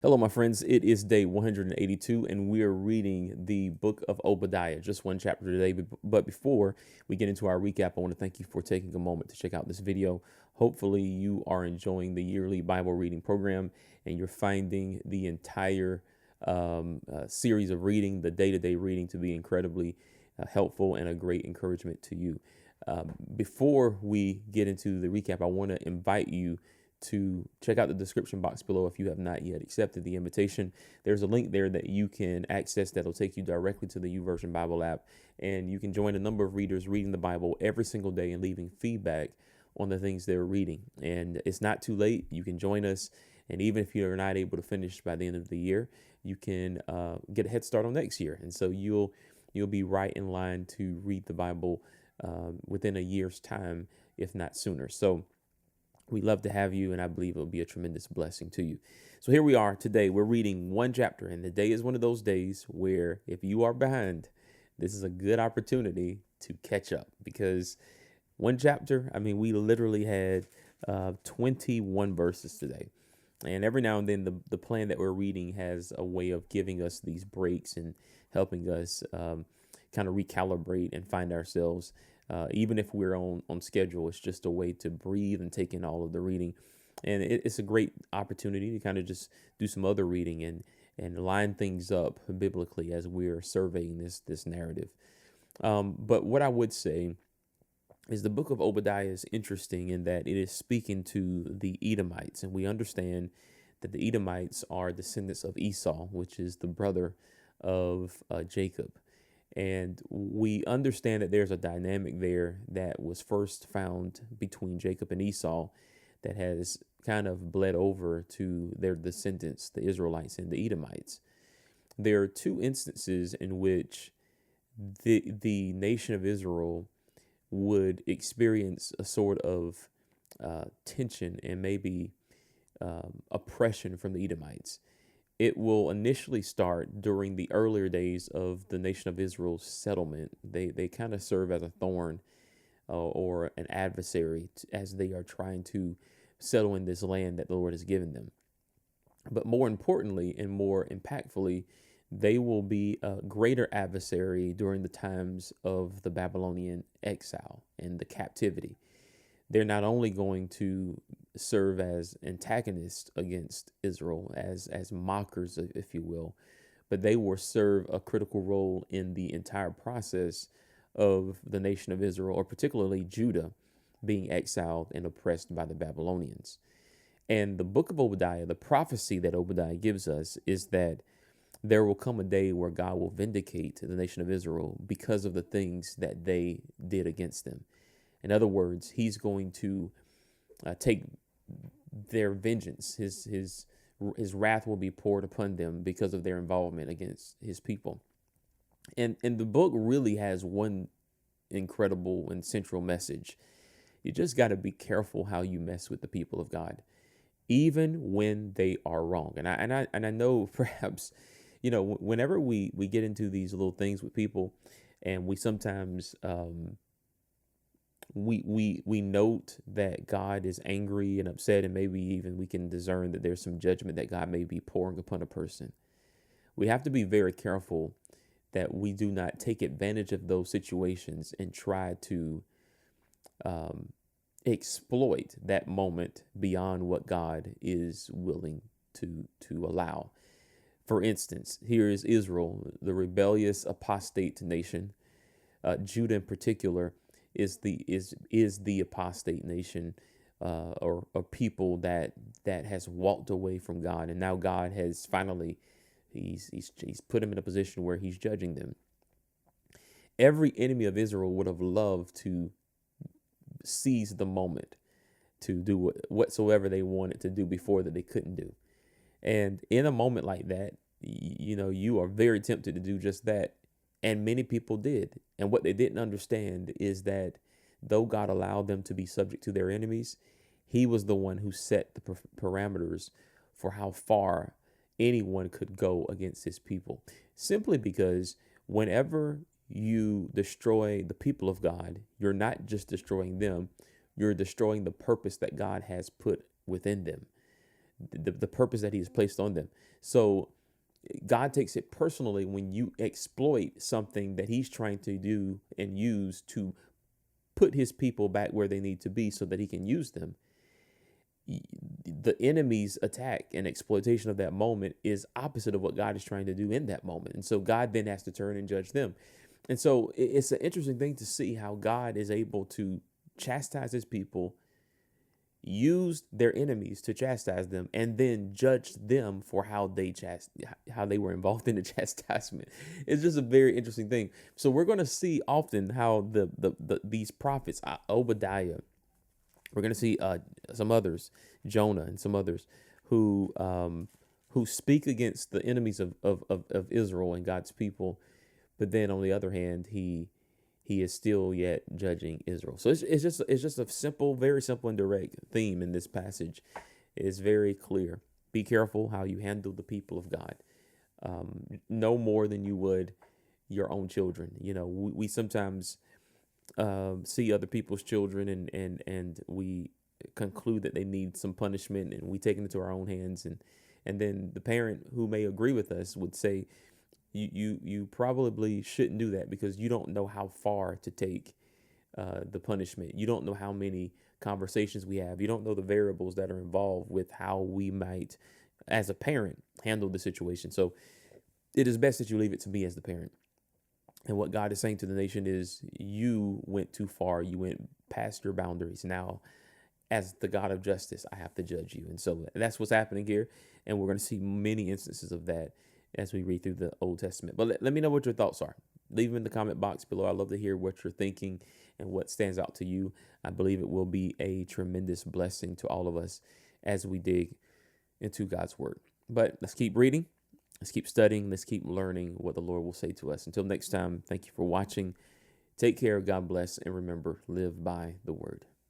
Hello, my friends. It is day 182, and we are reading the book of Obadiah, just one chapter today. But before we get into our recap, I want to thank you for taking a moment to check out this video. Hopefully, you are enjoying the yearly Bible reading program and you're finding the entire series of reading, the day to day reading, to be incredibly helpful and a great encouragement to you. Before we get into the recap, I want to invite you to check out the description box below if you have not yet accepted the invitation. There's a link there that you can access that'll take you directly to the YouVersion Bible app, and you can join a number of readers reading the Bible every single day and leaving feedback on the things they're reading. And it's not too late. You can join us, and even if you're not able to finish by the end of the year, you can get a head start on next year. And so you'll be right in line to read the Bible within a year's time, if not sooner. So we love to have you, and I believe it'll be a tremendous blessing to you. So here we are today. We're reading one chapter, and the day is one of those days where if you are behind, this is a good opportunity to catch up, because one chapter, I mean, we literally had 21 verses today. And every now and then, the plan that we're reading has a way of giving us these breaks and helping us kind of recalibrate and find ourselves. Even if we're on schedule, it's just a way to breathe and take in all of the reading. And it's a great opportunity to kind of just do some other reading and line things up biblically as we're surveying this narrative. But what I would say is the book of Obadiah is interesting in that it is speaking to the Edomites. And we understand that the Edomites are descendants of Esau, which is the brother of Jacob. And we understand that there's a dynamic there that was first found between Jacob and Esau that has kind of bled over to their descendants, the Israelites and the Edomites. There are two instances in which the nation of Israel would experience a sort of tension and maybe oppression from the Edomites. It will initially start during the earlier days of the nation of Israel's settlement. They kind of serve as a thorn or an adversary as they are trying to settle in this land that the Lord has given them. But more importantly and more impactfully, they will be a greater adversary during the times of the Babylonian exile and the captivity. They're not only going to serve as antagonists against Israel, as mockers, if you will, but they will serve a critical role in the entire process of the nation of Israel, or particularly Judah, being exiled and oppressed by the Babylonians. And the book of Obadiah, the prophecy that Obadiah gives us, is that there will come a day where God will vindicate the nation of Israel because of the things that they did against them. In other words, he's going to take their vengeance. His wrath will be poured upon them because of their involvement against his people. And the book really has one incredible and central message. You just got to be careful how you mess with the people of God, even when they are wrong. And I know perhaps, whenever we get into these little things with people, and we sometimes we note that God is angry and upset, and maybe even we can discern that there's some judgment that God may be pouring upon a person. We have to be very careful that we do not take advantage of those situations and try to exploit that moment beyond what God is willing to allow. For instance, here is Israel, the rebellious apostate nation. Judah in particular is the apostate nation, or a people that has walked away from God, and now God has finally he's put him in a position where he's judging them. Every enemy of Israel would have loved to seize the moment to do whatsoever they wanted to do before that they couldn't do. And in a moment like that, you are very tempted to do just that. And many people did. And what they didn't understand is that though God allowed them to be subject to their enemies, he was the one who set the parameters for how far anyone could go against his people. Simply because whenever you destroy the people of God, you're not just destroying them, you're destroying the purpose that God has put within them. the purpose that he has placed on them. So God takes it personally when you exploit something that he's trying to do and use to put his people back where they need to be so that he can use them. The enemy's attack and exploitation of that moment is opposite of what God is trying to do in that moment. And so God then has to turn and judge them. And so it's an interesting thing to see how God is able to chastise his people, use their enemies to chastise them, and then judge them for how they were involved in the chastisement. It's just a very interesting thing. So we're going to see often how these prophets, Obadiah, we're going to see some others, Jonah and some others, who speak against the enemies of Israel and God's people, but then on the other hand, he is still yet judging Israel. So it's just a simple, very simple and direct theme in this passage. It's very clear. Be careful how you handle the people of God. No more than you would your own children. You know, we sometimes see other people's children and we conclude that they need some punishment, and we take it into our own hands, and then the parent who may agree with us would say, you probably shouldn't do that because you don't know how far to take the punishment. You don't know how many conversations we have. You don't know the variables that are involved with how we might, as a parent, handle the situation. So it is best that you leave it to me as the parent. And what God is saying to the nation is, you went too far. You went past your boundaries. Now, as the God of justice, I have to judge you. And so that's what's happening here. And we're going to see many instances of that as we read through the Old Testament. But let me know what your thoughts are. Leave them in the comment box below. I'd love to hear what you're thinking and what stands out to you. I believe it will be a tremendous blessing to all of us as we dig into God's word. But let's keep reading. Let's keep studying. Let's keep learning what the Lord will say to us. Until next time, thank you for watching. Take care. God bless. And remember, live by the word.